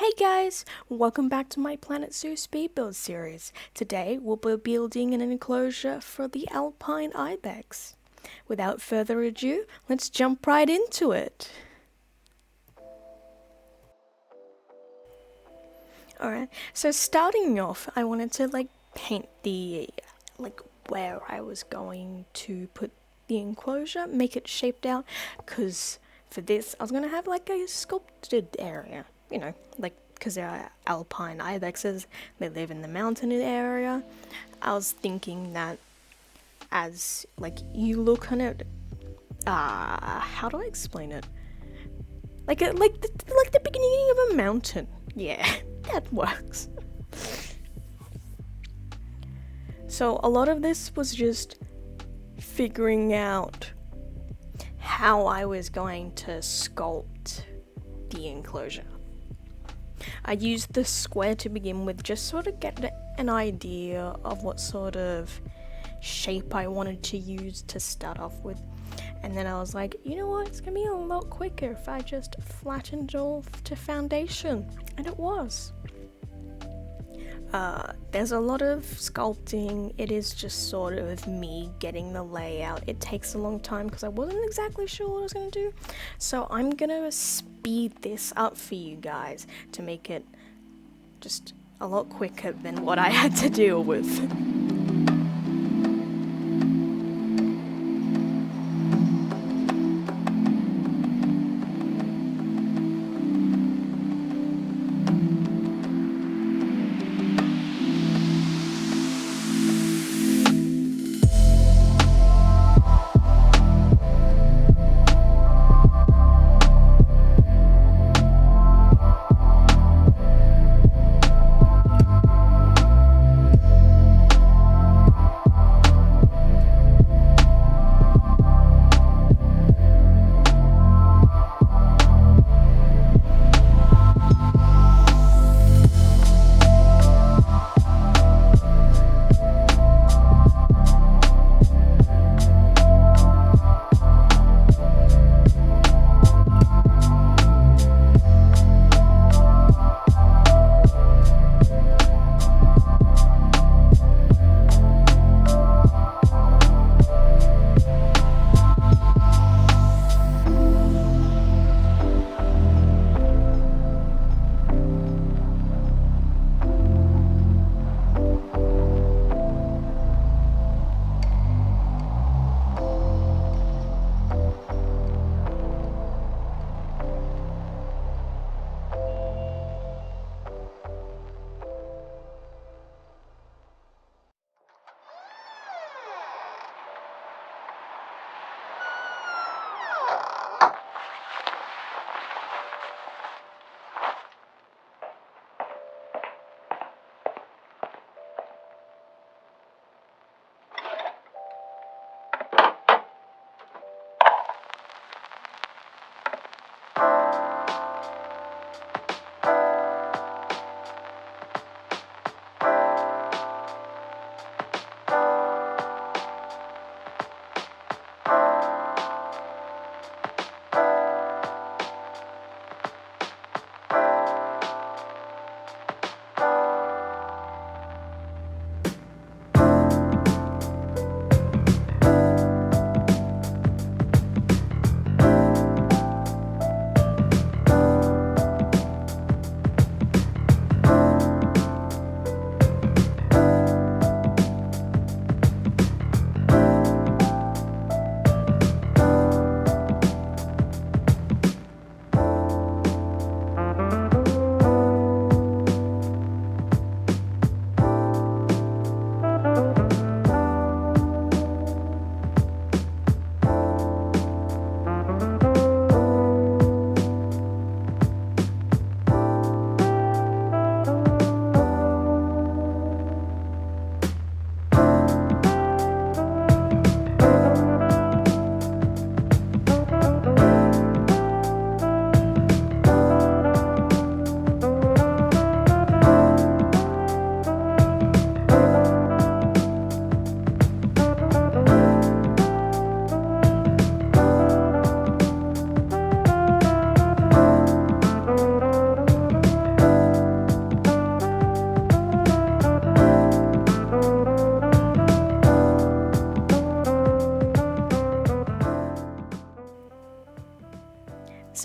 Hey guys, welcome back to my Planet Zoo Speedbuild series. Today we'll be building an enclosure for the Alpine Ibex. Without further ado, let's jump right into it. Alright, so starting off, I wanted to paint the where I was going to put the enclosure, make it shaped out, because for this I was going to have a sculpted area, because they are Alpine Ibexes, they live in the mountain area. I was thinking that as you look on it, how do I explain it? Like the beginning of a mountain. Yeah, that works. So a lot of this was just figuring out how I was going to sculpt the enclosure. I used the square to begin with, just sort of get an idea of what sort of shape I wanted to use to start off with. And then I was like, you know what, it's gonna be a lot quicker if I just flattened off to foundation. And it was. There's a lot of sculpting. It is just sort of me getting the layout. It takes a long time because I wasn't exactly sure what I was going to do. So I'm going to speed this up for you guys to make it just a lot quicker than what I had to deal with.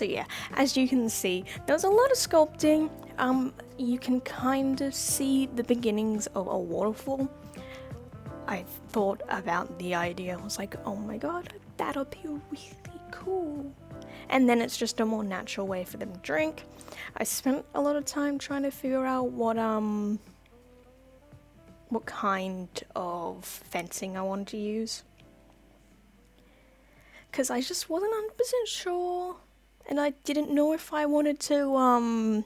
So yeah, as you can see, there was a lot of sculpting. You can kind of see the beginnings of a waterfall. I thought about the idea, I was like, oh my god, that'll be really cool. And then it's just a more natural way for them to drink. I spent a lot of time trying to figure out what kind of fencing I wanted to use, because I just wasn't 100% sure, and I didn't know if I wanted to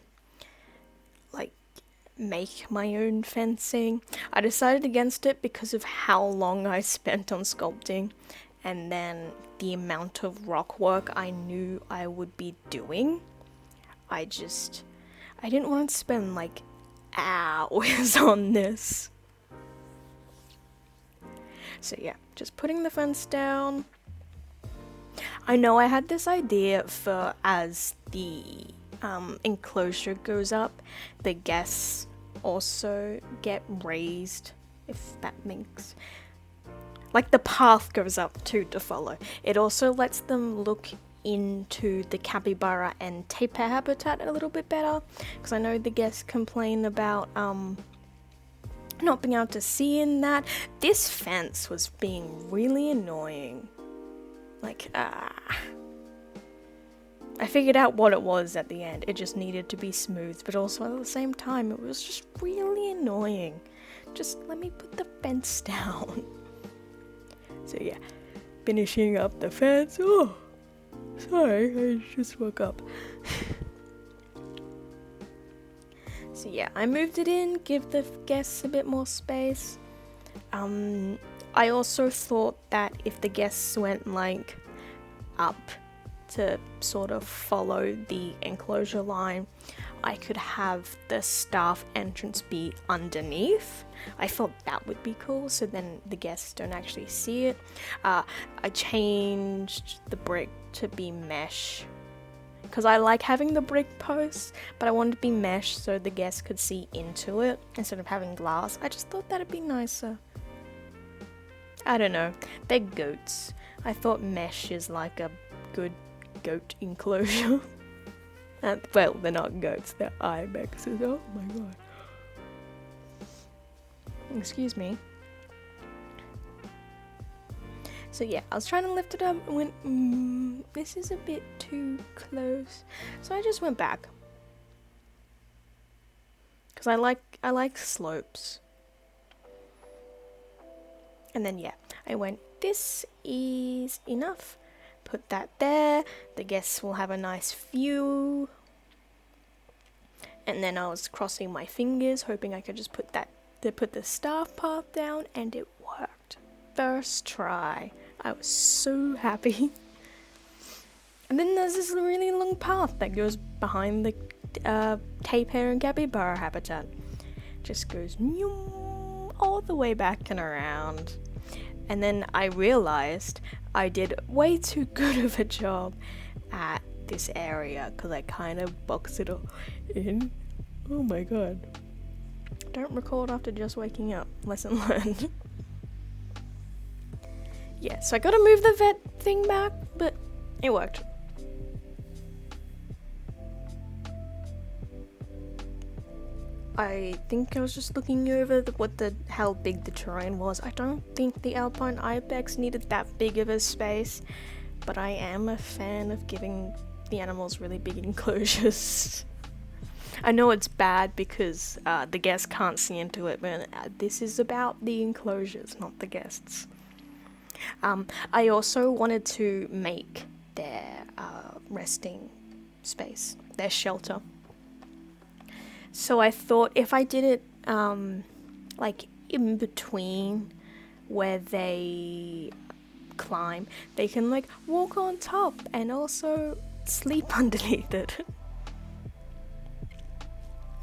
like make my own fencing. I decided against it because of how long I spent on sculpting, and then the amount of rock work I knew I would be doing. I didn't want to spend like hours on this. So yeah, just putting the fence down. I know I had this idea for as the enclosure goes up, the guests also get raised, if that makes, like the path goes up too to follow. It also lets them look into the capybara and tapir habitat a little bit better, because I know the guests complain about not being able to see in that. This fence was being really annoying. Like, I figured out what it was at the end. It just needed to be smooth, but also at the same time, it was just really annoying. Just let me put the fence down. So yeah, finishing up the fence. Oh, sorry, I just woke up. So yeah, I moved it in, give the guests a bit more space. I also thought that if the guests went like up to sort of follow the enclosure line, I could have the staff entrance be underneath. I thought that would be cool, so then the guests don't actually see it. I changed the brick to be mesh, because I like having the brick posts, but I wanted to be mesh so the guests could see into it instead of having glass. I just thought that'd be nicer. I don't know, they're goats. I thought mesh is like a good goat enclosure. Well, they're not goats, they're ibexes. Oh my god. Excuse me. So yeah, I was trying to lift it up and went, this is a bit too close. So I just went back, because I like slopes. And then yeah, I went, this is enough. Put that there. The guests will have a nice view. And then I was crossing my fingers, hoping I could just put the staff path down, and it worked. First try. I was so happy. And then there's this really long path that goes behind the tapir and capybara habitat. Just goes all the way back and around. And then I realized I did way too good of a job at this area, because I kind of boxed it all in. Oh my god. Don't record after just waking up. Lesson learned. Yeah, so I gotta move the vet thing back, but it worked. I think I was just looking over how big the terrain was. I don't think the Alpine Ibex needed that big of a space, but I am a fan of giving the animals really big enclosures. I know it's bad because the guests can't see into it, but this is about the enclosures, not the guests. I also wanted to make their resting space, their shelter. So I thought if I did it like in between where they climb, they can like walk on top and also sleep underneath it.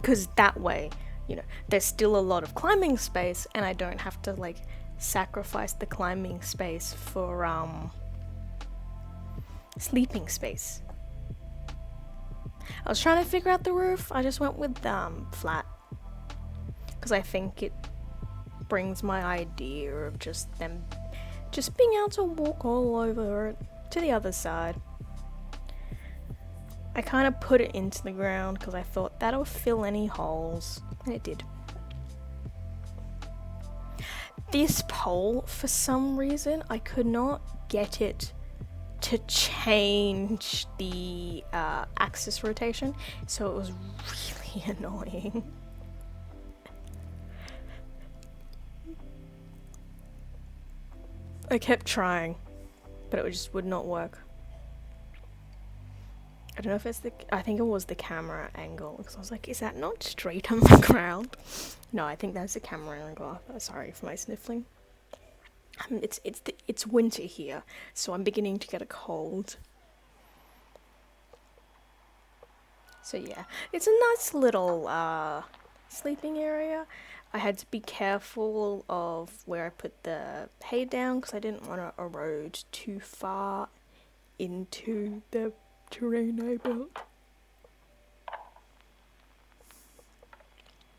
Because that way, you know, there's still a lot of climbing space, and I don't have to like sacrifice the climbing space for sleeping space. I was trying to figure out the roof. I just went with flat, because I think it brings my idea of just them just being able to walk all over it to the other side. I kind of put it into the ground because I thought that'll fill any holes, and it did. This pole, for some reason, I could not get it to change the axis rotation, so it was really annoying. I kept trying, but it just would not work. I don't know if it's I think it was the camera angle, because I was like, is that not straight on the ground? No, I think that's the camera angle. Sorry for my sniffling. It's winter here, so I'm beginning to get a cold. So yeah, it's a nice little sleeping area. I had to be careful of where I put the hay down because I didn't want to erode too far into the terrain I built.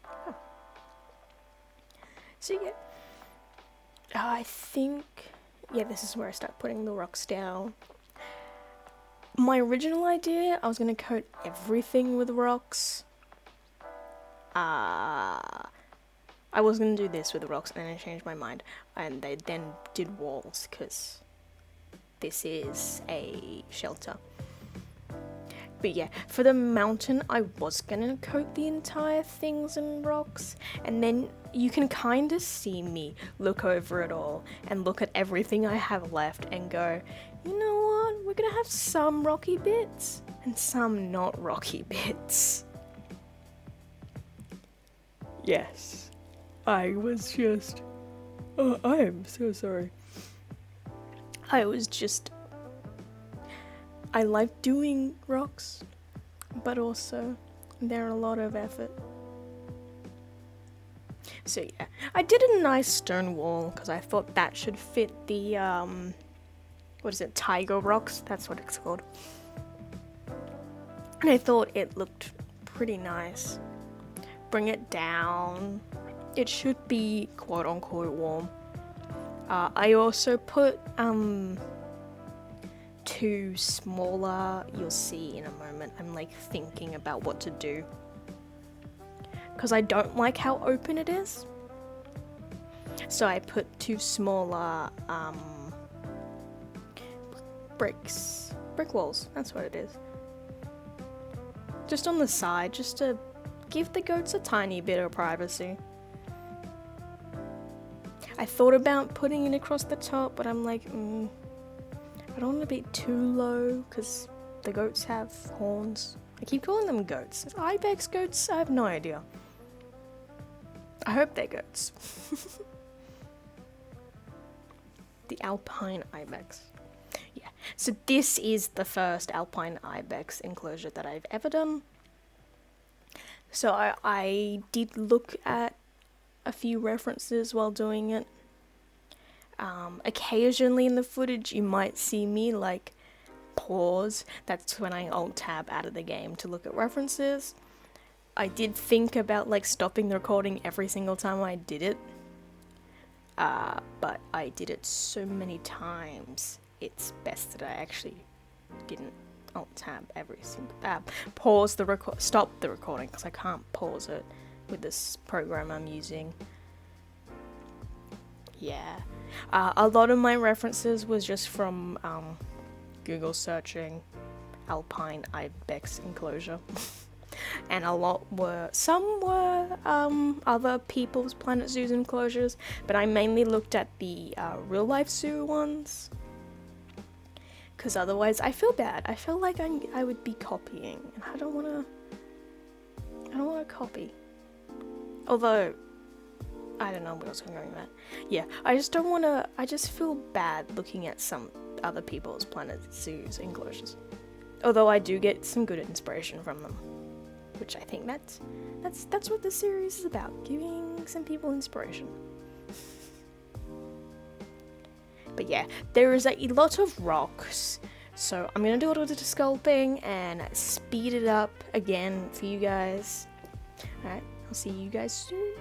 Oh. So yeah, I think, yeah, this is where I start putting the rocks down. My original idea, I was going to coat everything with rocks. I was going to do this with the rocks, and then I changed my mind, and they then did walls, because this is a shelter. But yeah, for the mountain, I was gonna coat the entire things in rocks, and then you can kind of see me look over it all and look at everything I have left and go, you know what, we're gonna have some rocky bits and some not rocky bits. Yes, I was just, oh, I am so sorry. I like doing rocks, but also they're a lot of effort. So yeah, I did a nice stone wall because I thought that should fit the, what is it, tiger rocks? That's what it's called. And I thought it looked pretty nice. Bring it down. It should be quote unquote warm. I also put, two smaller, you'll see in a moment, I'm like thinking about what to do, because I don't like how open it is, so I put two smaller brick walls, that's what it is, just on the side, just to give the goats a tiny bit of privacy. I thought about putting it across the top, but I'm like, I don't want to be too low because the goats have horns. I keep calling them goats. Ibex goats? I have no idea. I hope they're goats. The Alpine Ibex. Yeah, so this is the first Alpine Ibex enclosure that I've ever done. So I did look at a few references while doing it. Occasionally in the footage you might see me like pause. That's when I alt tab out of the game to look at references. I did think about like stopping the recording every single time I did it, but I did it so many times it's best that I actually didn't alt tab every single pause the stop the recording, because I can't pause it with this program I'm using. Yeah. A lot of my references was just from Google searching Alpine Ibex enclosure. And some were other people's Planet Zoos enclosures, but I mainly looked at the real life zoo ones. Because otherwise I feel bad. I feel like I would be copying, and I don't want to copy. Although, I don't know what else I'm going with that. Yeah, I just feel bad looking at some other people's Planet Zoos enclosures. Although I do get some good inspiration from them, which I think that's what this series is about, giving some people inspiration. But yeah, there is a lot of rocks, so I'm gonna do a little bit of sculpting and speed it up again for you guys. Alright, I'll see you guys soon.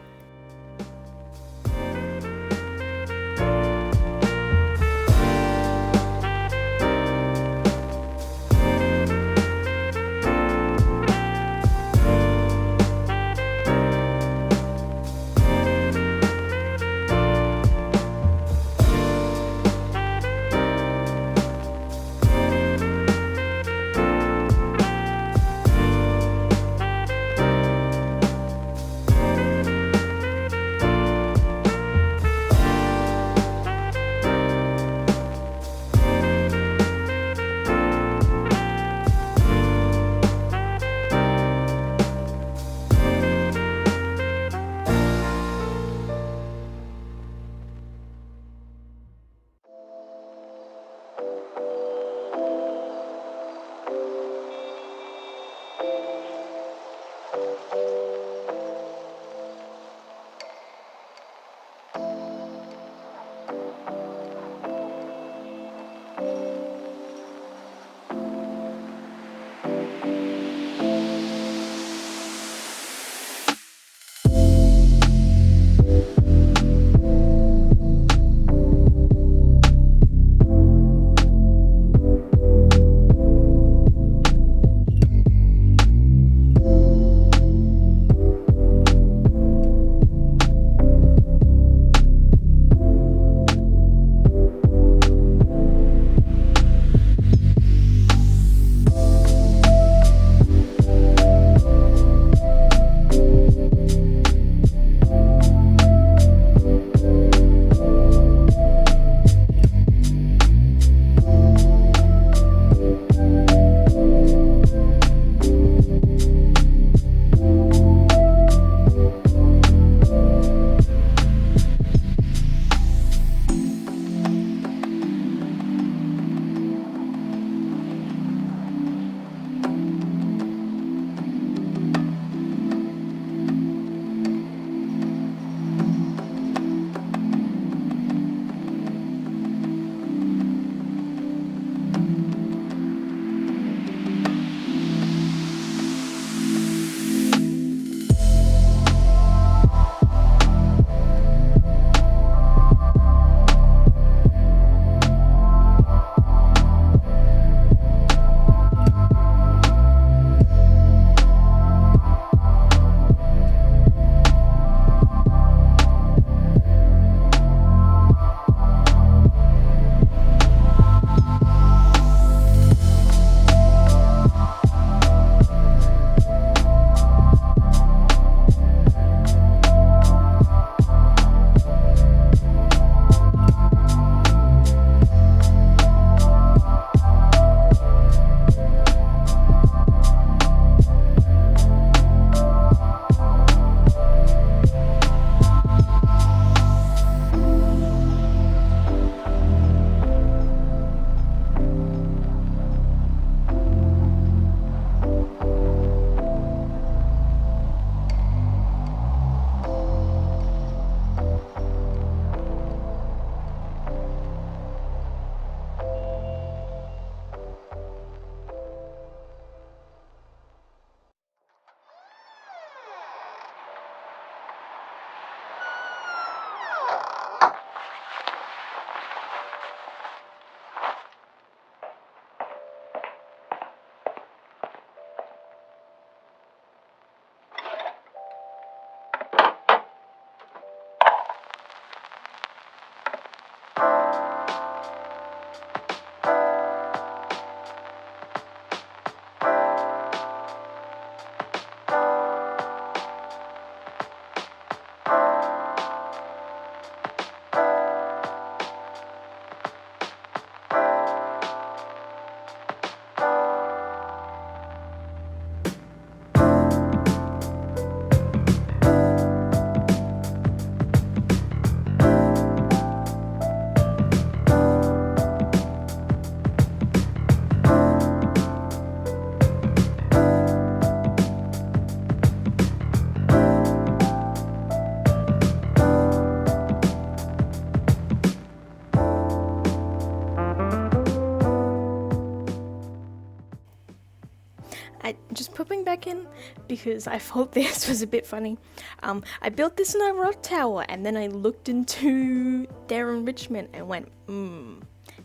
Just popping back in because I thought this was a bit funny. I built this in a rock tower and then I looked into their enrichment and went,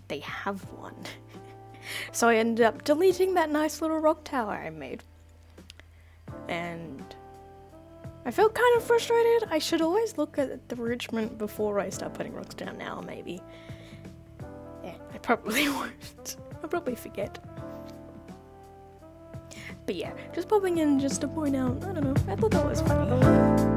they have one. So I ended up deleting that nice little rock tower I made. And I felt kind of frustrated. I should always look at the enrichment before I start putting rocks down now, maybe. Yeah, I probably won't. I'll probably forget. But yeah, just popping in just to point out, I don't know, I thought that was funny.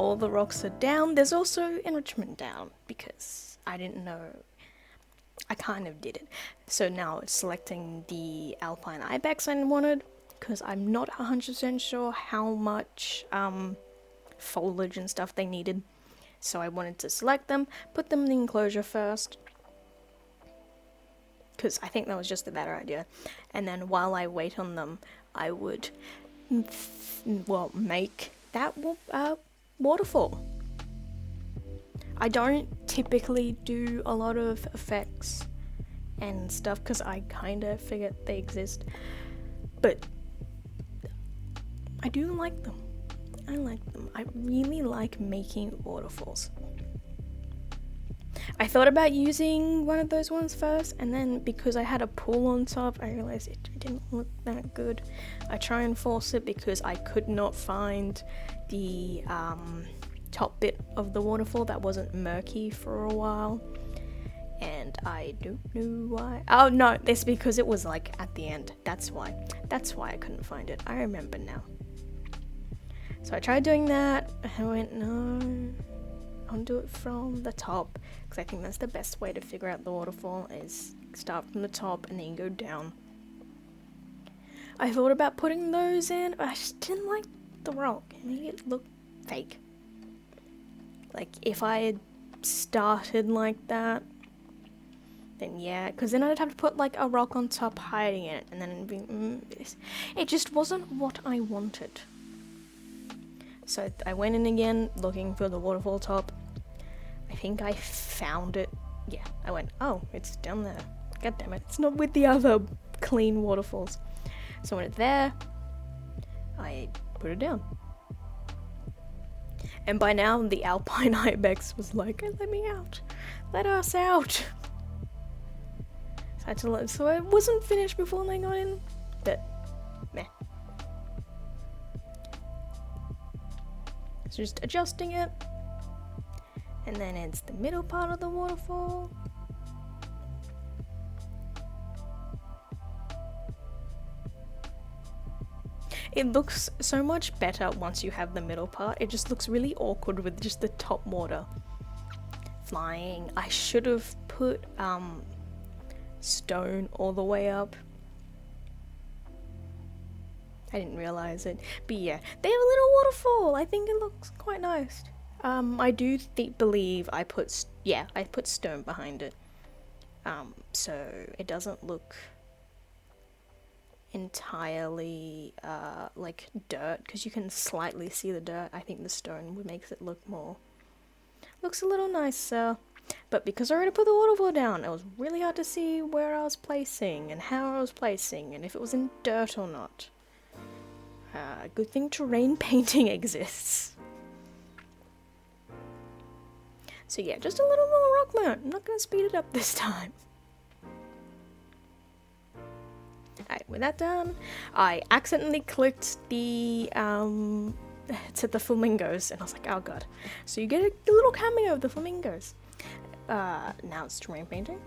all the rocks are down. There's also enrichment down because I didn't know. I kind of did it. So now it's selecting the Alpine Ibex I wanted because I'm not 100% sure how much foliage and stuff they needed. So I wanted to select them, put them in the enclosure first, because I think that was just a better idea. And then while I wait on them, I would, well, make that waterfall. I don't typically do a lot of effects and stuff because I kind of forget they exist, but I do like them. I like them. I really like making waterfalls. I thought about using one of those ones first, and then because I had a pool on top, I realized it didn't look that good. I try and force it because I could not find the top bit of the waterfall that wasn't murky for a while, and I don't know why. Oh no, it's because it was like at the end. That's why I couldn't find it. I remember now. So I tried doing that, and I went, no, I'll do it from the top, because I think that's the best way to figure out the waterfall, is start from the top and then go down. I thought about putting those in, but I just didn't like the rock. It made it look fake. Like, if I had started like that, then yeah, because then I'd have to put like a rock on top hiding it, and then it'd be, it just wasn't what I wanted. So I went in again, looking for the waterfall top. I think I found it. Yeah, I went, oh, it's down there. God damn it, it's not with the other clean waterfalls. So when it's there, I put it down. And by now, the Alpine Ibex was like, let me out. Let us out. So I had to let, so I wasn't finished before they got in, but meh. So just adjusting it, and then it's the middle part of the waterfall. It looks so much better once you have the middle part. It just looks really awkward with just the top water flying. I should have put stone all the way up. I didn't realize it, but yeah, they have a little waterfall. I think it looks quite nice. I do believe I put stone behind it, so it doesn't look entirely like dirt, because you can slightly see the dirt. I think the stone makes it looks a little nicer. But because I already put the waterfall down, it was really hard to see where I was placing and how I was placing and if it was in dirt or not. Good thing terrain painting exists. So yeah, just a little more rock mount. I'm not going to speed it up this time. Alright, with that done, I accidentally clicked the to the flamingos, and I was like, oh god. So you get a little cameo of the flamingos. Now it's terrain painting.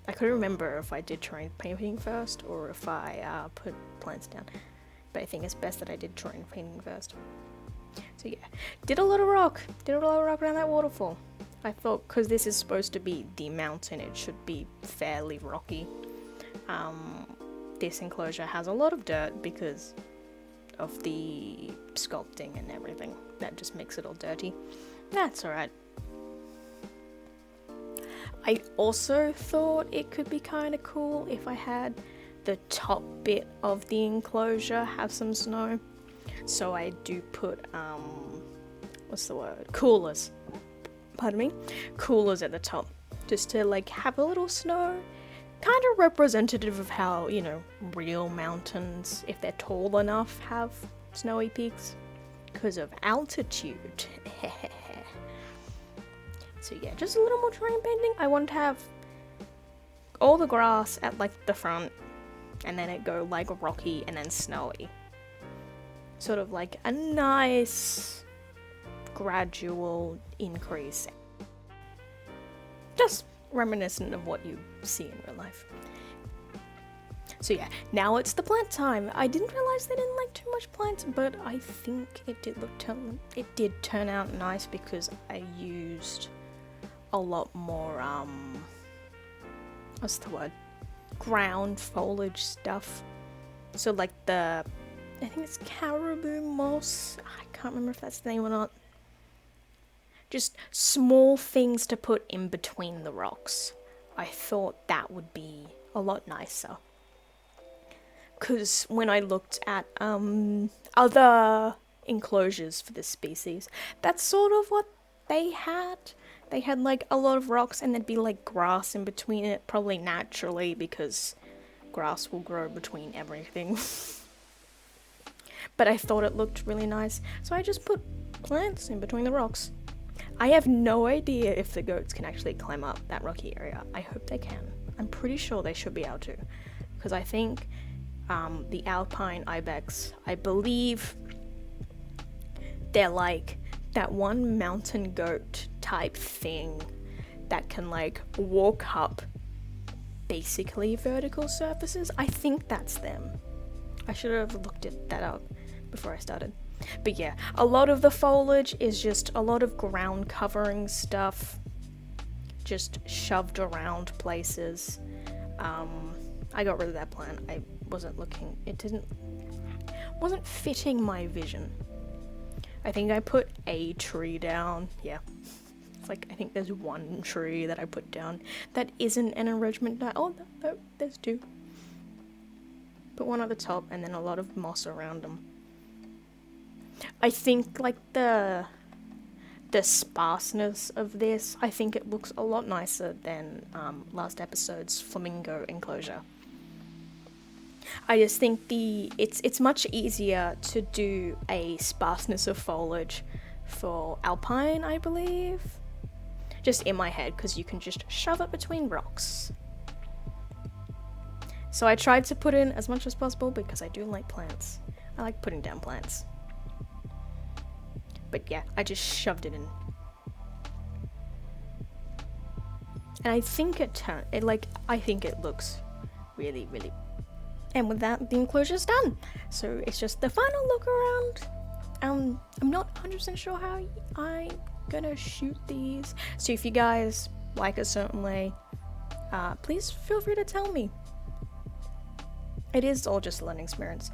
I couldn't remember if I did terrain painting first or if I put plants down. But I think it's best that I did terrain painting first. So yeah, did a lot of rock around that waterfall. I thought, because this is supposed to be the mountain, it should be fairly rocky. This enclosure has a lot of dirt because of the sculpting and everything. That just makes it all dirty. That's alright. I also thought it could be kind of cool if I had the top bit of the enclosure have some snow. So I do put, what's the word? Coolers. Pardon me? Coolers at the top. Just to like have a little snow. Kind of representative of how, you know, real mountains, if they're tall enough, have snowy peaks. Because of altitude. So yeah, just a little more terrain painting. I want to have all the grass at like the front, and then it go like rocky and then snowy. Sort of like a nice gradual increase. Just reminiscent of what you see in real life. So yeah, now it's the plant time. I didn't realize they didn't like too much plants, but I think it did turn out nice because I used a lot more what's the word? Ground foliage stuff. So like I think it's caribou moss. I can't remember if that's the name or not. Just small things to put in between the rocks. I thought that would be a lot nicer. Because when I looked at other enclosures for this species, that's sort of what they had. They had like a lot of rocks and there'd be like grass in between it, probably naturally because grass will grow between everything. But I thought it looked really nice, so I just put plants in between the rocks. I have no idea if the goats can actually climb up that rocky area. I hope they can. I'm pretty sure they should be able to, because I think the Alpine Ibex, I believe they're like that one mountain goat type thing that can like walk up basically vertical surfaces. I think that's them. I should have looked that up before I started. But yeah, a lot of the foliage is just a lot of ground covering stuff, just shoved around places. I got rid of that plant. I wasn't looking, wasn't fitting my vision. I think I put a tree down. Yeah, it's like, I think there's one tree that I put down that isn't an enrichment. Oh, no, there's two. Put one at the top and then a lot of moss around them. I think like the sparseness of this, I think it looks a lot nicer than last episode's flamingo enclosure. I just think it's much easier to do a sparseness of foliage for Alpine, I believe. Just in my head, because you can just shove it between rocks. So I tried to put in as much as possible because I do like plants. I like putting down plants. But yeah, I just shoved it in. And I think I think it looks really, really. And with that, the enclosure's done. So it's just the final look around. I'm not 100% sure how I'm gonna shoot these. So if you guys like a certain way, please feel free to tell me. It is all just a learning experience.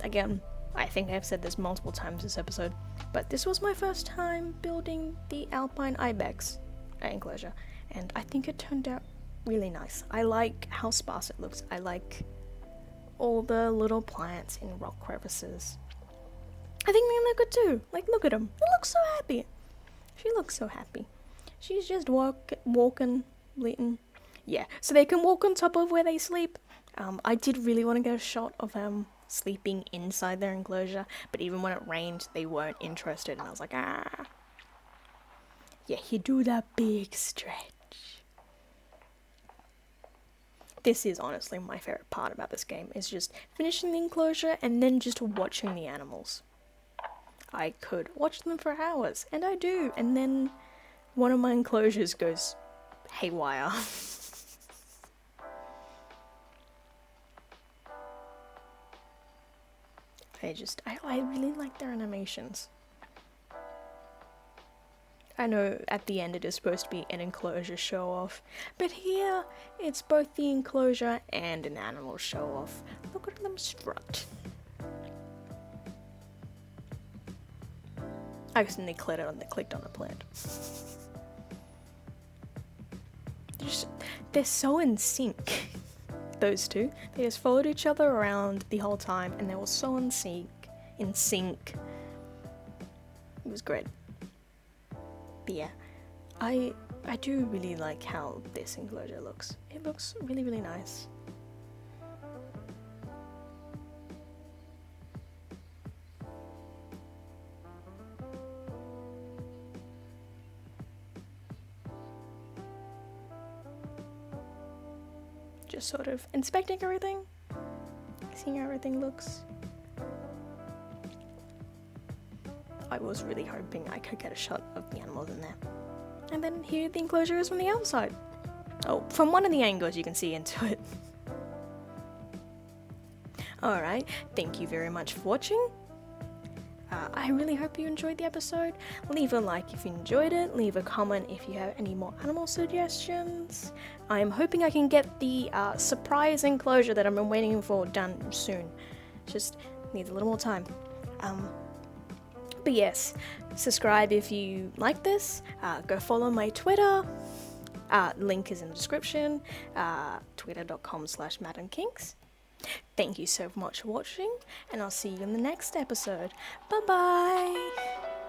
Again, I think I've said this multiple times this episode, but this was my first time building the Alpine Ibex enclosure, and I think it turned out really nice. I like how sparse it looks. I like all the little plants in rock crevices. I think they look good too. Like, look at them. They look so happy. She looks so happy. She's just walking, bleating. Yeah, so they can walk on top of where they sleep. I did really want to get a shot of them sleeping inside their enclosure, but even when it rained, they weren't interested, and I was like, ah. Yeah, you do that big stretch. This is honestly my favorite part about this game, is just finishing the enclosure and then just watching the animals. I could watch them for hours, and I do, and then one of my enclosures goes haywire. I really like their animations. I know at the end it is supposed to be an enclosure show off, but here it's both the enclosure and an animal show off. Look at them strut. I accidentally clicked on a plant. They're so in sync. Those two. They just followed each other around the whole time, and they were so in sync. It was great. But yeah, I do really like how this enclosure looks. It looks really, really nice. Just sort of inspecting everything, seeing how everything looks. I was really hoping I could get a shot of the animals in there. And then here the enclosure is from the outside. Oh, from one of the angles you can see into it. Alright, thank you very much for watching. I really hope you enjoyed the episode. Leave a like if you enjoyed it, leave a comment if you have any more animal suggestions. I'm hoping I can get the surprise enclosure that I've been waiting for done soon. Just needs a little more time. But yes, subscribe if you like this. Go follow my Twitter. Link is in the description. Twitter.com/MadamKinks. Thank you so much for watching, and I'll see you in the next episode. Bye bye!